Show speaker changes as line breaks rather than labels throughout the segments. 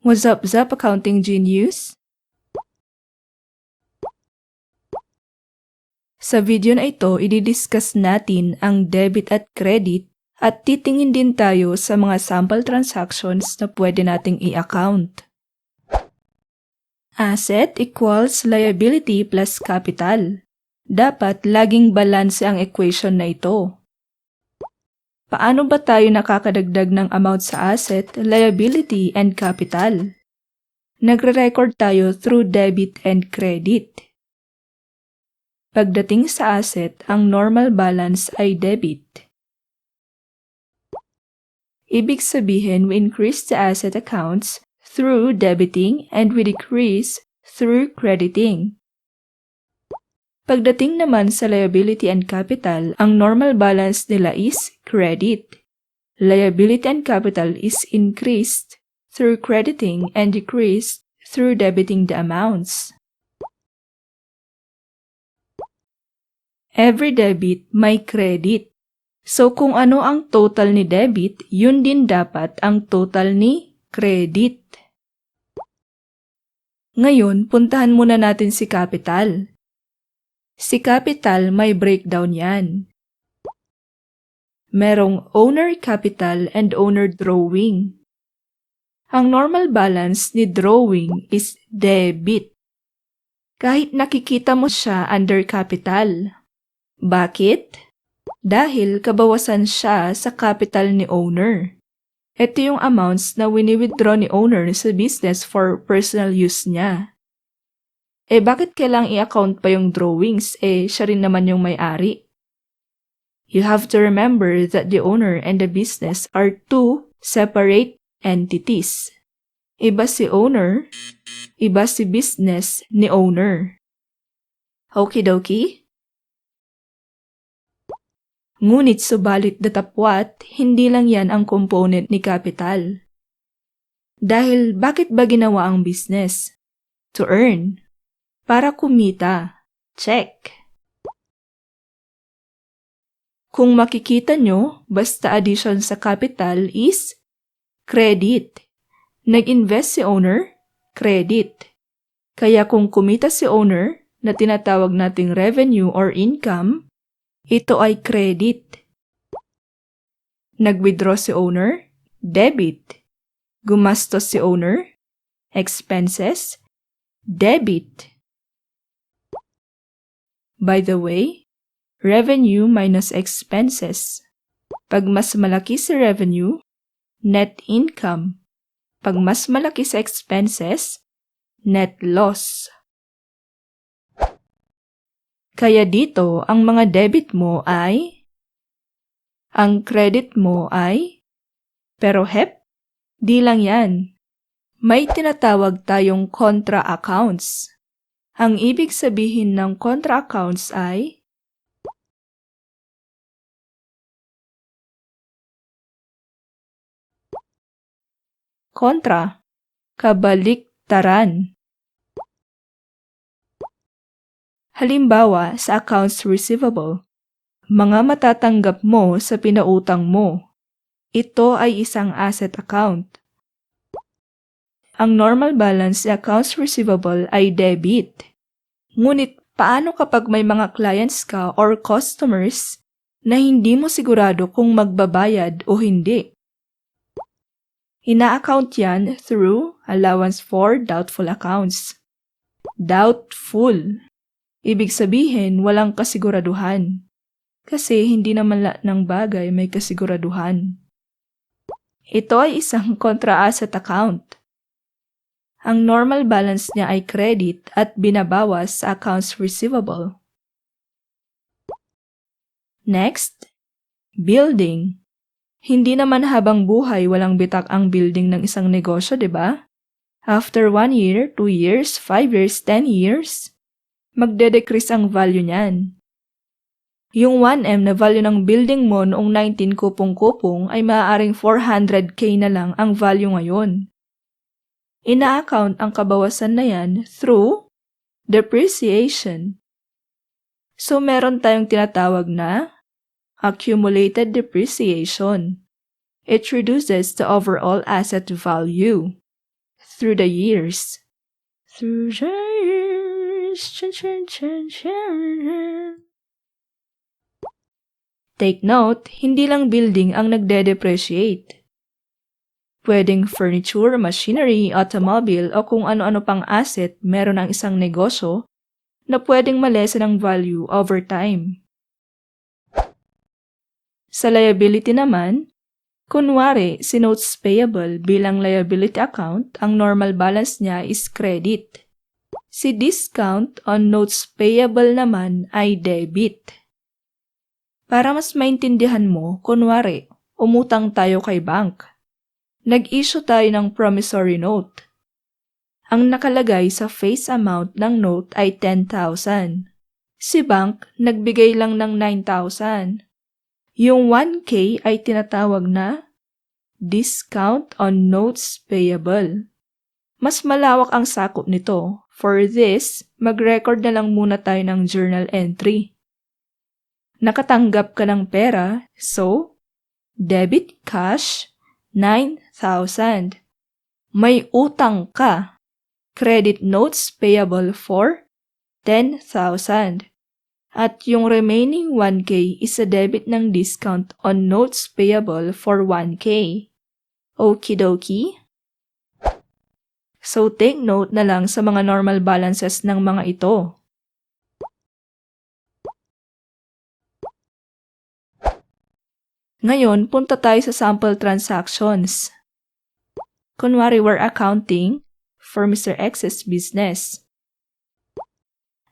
What's up, Zap Accounting Genius? Sa video na ito, i-discuss natin ang debit at credit at titingin din tayo sa mga sample transactions na pwede nating i-account. Asset equals liability plus capital. Dapat laging balanse ang equation na ito. Paano ba tayo nakakadagdag ng amount sa asset, liability, and capital? Nagre-record tayo through debit and credit. Pagdating sa asset, ang normal balance ay debit. Ibig sabihin, we increase the asset accounts through debiting and we decrease through crediting. Pagdating naman sa liability and capital, ang normal balance nila is credit. Liability and capital is increased through crediting and decreased through debiting the amounts. Every debit may credit. So kung ano ang total ni debit, yun din dapat ang total ni credit. Ngayon, puntahan muna natin si capital. Si capital may breakdown yan. Merong owner capital and owner drawing. Ang normal balance ni drawing is debit. Kahit nakikita mo siya under capital. Bakit? Dahil kabawasan siya sa capital ni owner. Ito yung amounts na wini-withdraw ni owner sa business for personal use niya. Bakit kailangang i-account pa yung drawings? Siya rin naman yung may-ari. You have to remember that the owner and the business are two separate entities. Iba si owner, iba si business ni owner. Okie-dokie? Ngunit subalit datapwat, hindi lang yan ang component ni capital. Dahil bakit ba ginawa ang business? To earn. Para kumita. Check. Kung makikita nyo, basta addition sa capital is credit. Nag-invest si owner, credit. Kaya kung kumita si owner, na tinatawag nating revenue or income, ito ay credit. Nag-withdraw si owner, debit. Gumastos si owner, expenses, debit. By the way, revenue minus expenses. Pag mas malaki si revenue, net income. Pag mas malaki sa expenses, net loss. Kaya dito, ang mga debit mo ay, ang credit mo ay, pero di lang yan. May tinatawag tayong contra accounts. Ang ibig sabihin ng contra accounts ay, kontra, kabaliktaran. Halimbawa, sa accounts receivable, mga matatanggap mo sa pinautang mo. Ito ay isang asset account. Ang normal balance sa accounts receivable ay debit. Ngunit paano kapag may mga clients ka or customers na hindi mo sigurado kung magbabayad o hindi? Ina-account yan through allowance for doubtful accounts. Doubtful. Ibig sabihin, walang kasiguraduhan. Kasi hindi naman lahat ng bagay may kasiguraduhan. Ito ay isang contra-asset account. Ang normal balance niya ay credit at binabawas sa accounts receivable. Next, building. Hindi naman habang buhay walang bitak ang building ng isang negosyo, di ba? After 1 year, 2 years, 5 years, 10 years, magde-decrease ang value niyan. Yung 1M na value ng building mo noong 19 kupong-kupong ay maaaring 400K na lang ang value ngayon. Ina-account ang kabawasan na yan through depreciation. So meron tayong tinatawag na accumulated depreciation. It reduces the overall asset value. through the years. Through the years. Take note, hindi lang building ang nagde-depreciate. Pwedeng furniture, machinery, automobile o kung ano-ano pang asset meron ang isang negosyo na pwedeng malesen ang value over time. Sa liability naman, kunwari si notes payable bilang liability account, ang normal balance niya is credit. Si discount on notes payable naman ay debit. Para mas maintindihan mo, kunwari, umutang tayo kay bank. Nag-issue tayo ng promissory note. Ang nakalagay sa face amount ng note ay 10,000. Si bank, nagbigay lang ng 9,000. Yung 1K ay tinatawag na discount on notes payable. Mas malawak ang sakop nito. For this, mag-record na lang muna tayo ng journal entry. Nakatanggap ka ng pera, so, debit cash, 9,000. May utang ka, credit notes payable for 10,000. At yung remaining 1K is a debit ng discount on notes payable for 1K. Okie dokie? So take note na lang sa mga normal balances ng mga ito. Ngayon, punta tayo sa sample transactions. Kunwari, we're accounting for Mr. X's business.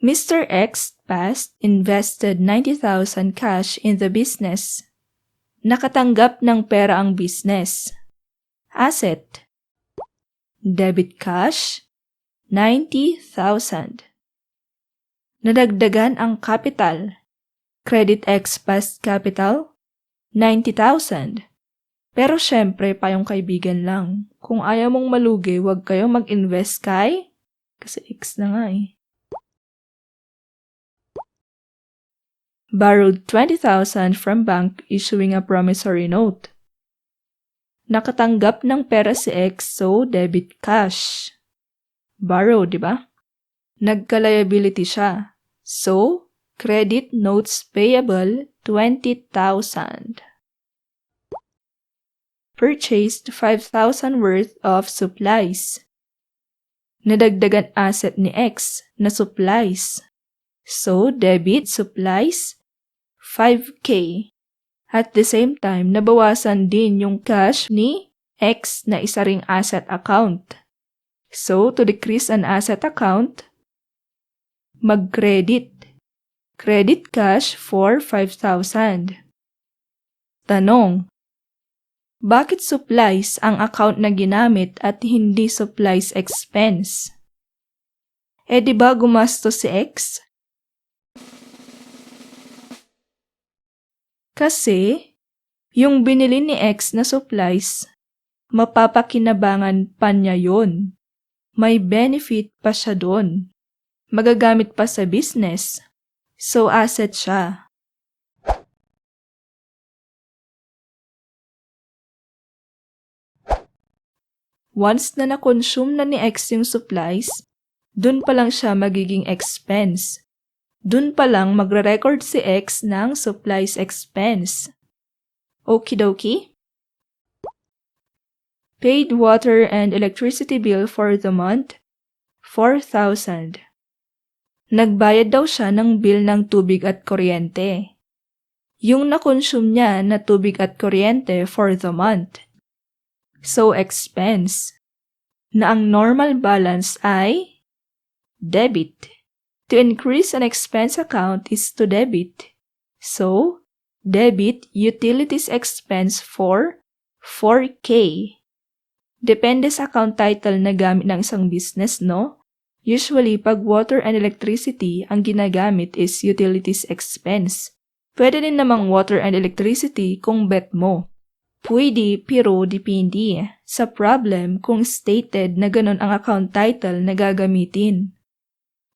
Mr. X past invested 90,000 cash in the business. Nakatanggap ng pera ang business. Asset. Debit cash, 90,000. Nadagdagan ang capital. Credit X past capital, 90,000. Pero syempre, payong kaibigan lang. Kung ayaw mong malugi, huwag kayong mag-invest kay... Kasi X na nga eh. Borrowed 20,000 from bank issuing a promissory note. Nakatanggap ng pera si X, so debit cash. Borrow, di ba? Nagka-liability siya. So, credit notes payable, 20,000. Purchased 5,000 worth of supplies. Nadagdagan asset ni X na supplies. So, debit supplies, 5K. At the same time, nabawasan din yung cash ni X na isa ring asset account. So, to decrease an asset account, mag-credit. Credit cash for 5,000. Tanong, bakit supplies ang account na ginamit at hindi supplies expense? Eh di ba gumastos si X? Kasi, yung binili ni X na supplies, mapapakinabangan pa niya yun. May benefit pa siya doon. Magagamit pa sa business. So, asset siya. Once na na-consume na ni X yung supplies, dun pa lang siya magiging expense. Dun pa lang magre-record si X ng supplies expense. Okie dokie? Paid water and electricity bill for the month, 4,000. Nagbayad daw siya ng bill ng tubig at kuryente. Yung na-consume niya na tubig at kuryente for the month. So, expense. Na ang normal balance ay debit. To increase an expense account is to debit. So, debit utilities expense for 4K. Depende sa account title na gamit ng isang business, no? Usually, pag water and electricity, ang ginagamit is utilities expense. Pwede din namang water and electricity kung bet mo. Pwede, pero depende sa problem kung stated na ganun ang account title na gagamitin.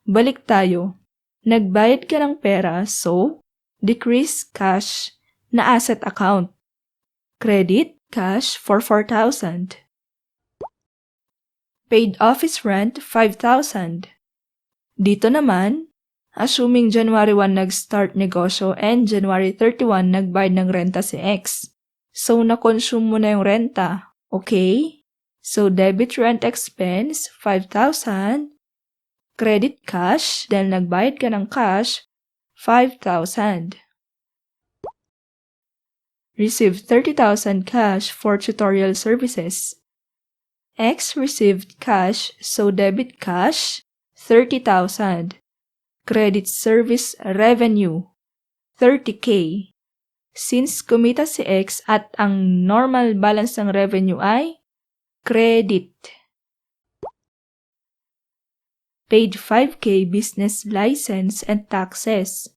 Balik tayo. Nagbayad ka ng pera, so, decrease cash na asset account. Credit cash for 4,000. Paid office rent, 5,000. Dito naman, assuming January 1 nag-start negosyo and January 31 nagbayad ng renta si X. So, na-consume mo na yung renta. Okay? So, debit rent expense, 5,000. Credit cash, dahil nagbayad ka ng cash, 5,000. Received 30,000 cash for tutorial services. X received cash, so debit cash, 30,000. Credit service revenue, 30K. Since kumita si X at ang normal balance ng revenue ay credit. Paid 5K business license and taxes.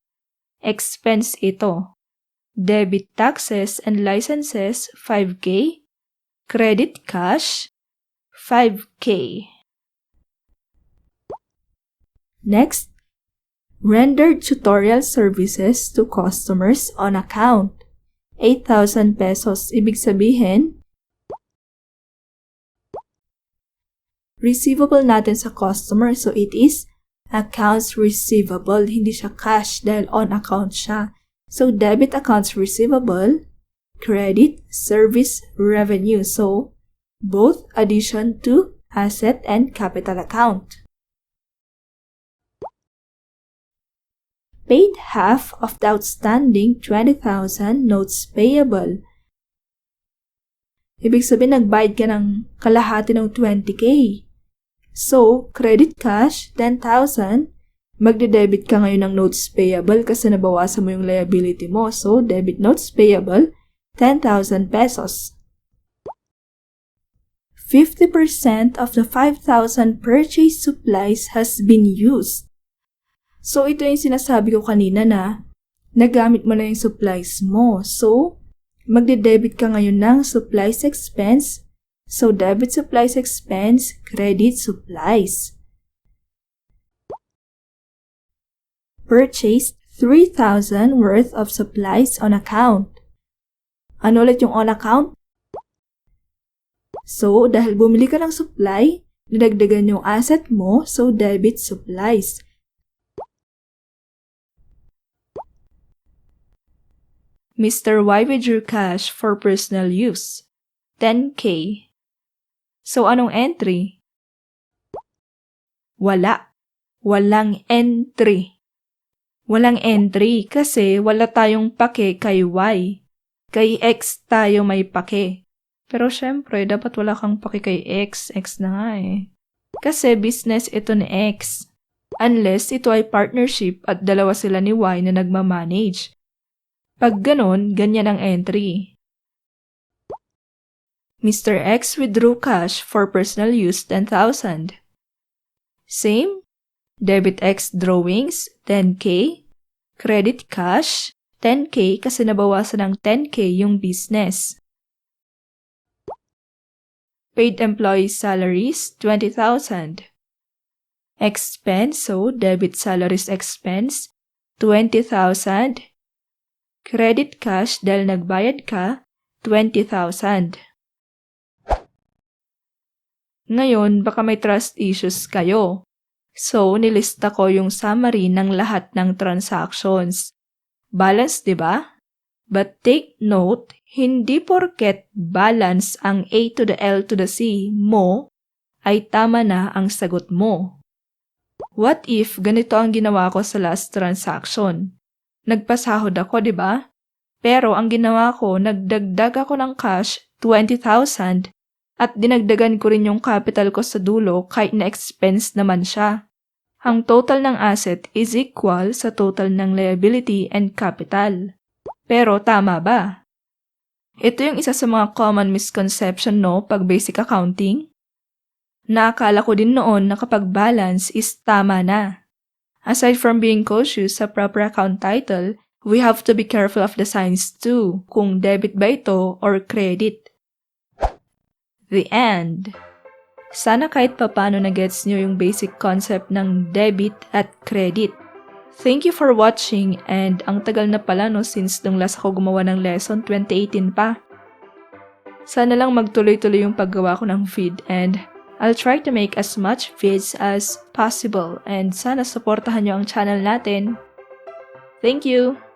Expense ito. Debit taxes and licenses, 5K. Credit cash, 5K. Next, rendered tutorial services to customers on account. 8,000 pesos. Ibig sabihin, receivable natin sa customer. So, it is accounts receivable. Hindi siya cash dahil on account siya. So, debit accounts receivable, credit service revenue. So, both addition to asset and capital account. Paid half of the outstanding 20,000 notes payable. Ibig sabihin, nagbayad ka ng kalahati ng 20K. So, credit cash, 10,000. Magde-debit ka ngayon ng notes payable kasi nabawasan mo yung liability mo. So, debit notes payable, 10,000 pesos. 50% of the 5,000 purchased supplies has been used. So, ito yung sinasabi ko kanina na nagamit mo na yung supplies mo. So, magde-debit ka ngayon ng supplies expense. So, debit supplies expense, credit supplies. Purchased 3,000 worth of supplies on account. Ano ulit yung on account? So, dahil bumili ka ng supply, nadagdagan yung asset mo, so debit supplies. Mr. Y withdrew cash for personal use, 10K. So, anong entry? Wala. Walang entry. Walang entry kasi wala tayong pake kay Y. Kay X tayo may pake. Pero syempre, dapat wala kang pake kay X. X na nga eh. Kasi business ito ni X. Unless ito ay partnership at dalawa sila ni Y na nagmamanage. Pag ganon, ganyan ang entry. Mr. X withdrew cash for personal use, 10,000. Same. Debit X drawings, 10K. Credit cash, 10K kasi nabawasan ng 10K yung business. Paid employee salaries, 20,000. Expense, so debit salaries expense, 20,000. Credit cash dahil nagbayad ka, 20,000. Ngayon, baka may trust issues kayo. So, nilista ko yung summary ng lahat ng transactions. Balance, di ba? But take note, hindi porket balance ang A to the L to the C mo, ay tama na ang sagot mo. What if ganito ang ginawa ko sa last transaction? Nagpasahod ako, di ba? Pero ang ginawa ko, nagdagdag ako ng cash, 20,000, at dinagdagan ko rin yung capital ko sa dulo kahit na-expense naman siya. Ang total ng asset is equal sa total ng liability and capital. Pero tama ba? Ito yung isa sa mga common misconception pag basic accounting. Naakala ko din noon na kapag balance is tama na. Aside from being cautious sa proper account title, we have to be careful of the signs too, kung debit ba ito or credit. The end. Sana kahit papano na-gets nyo yung basic concept ng debit at credit. Thank you for watching and ang tagal na pala since nung last ako gumawa ng lesson, 2018 pa. Sana lang magtuloy-tuloy yung paggawa ko ng feed and I'll try to make as much vids as possible and sana supportahan nyo ang channel natin. Thank you!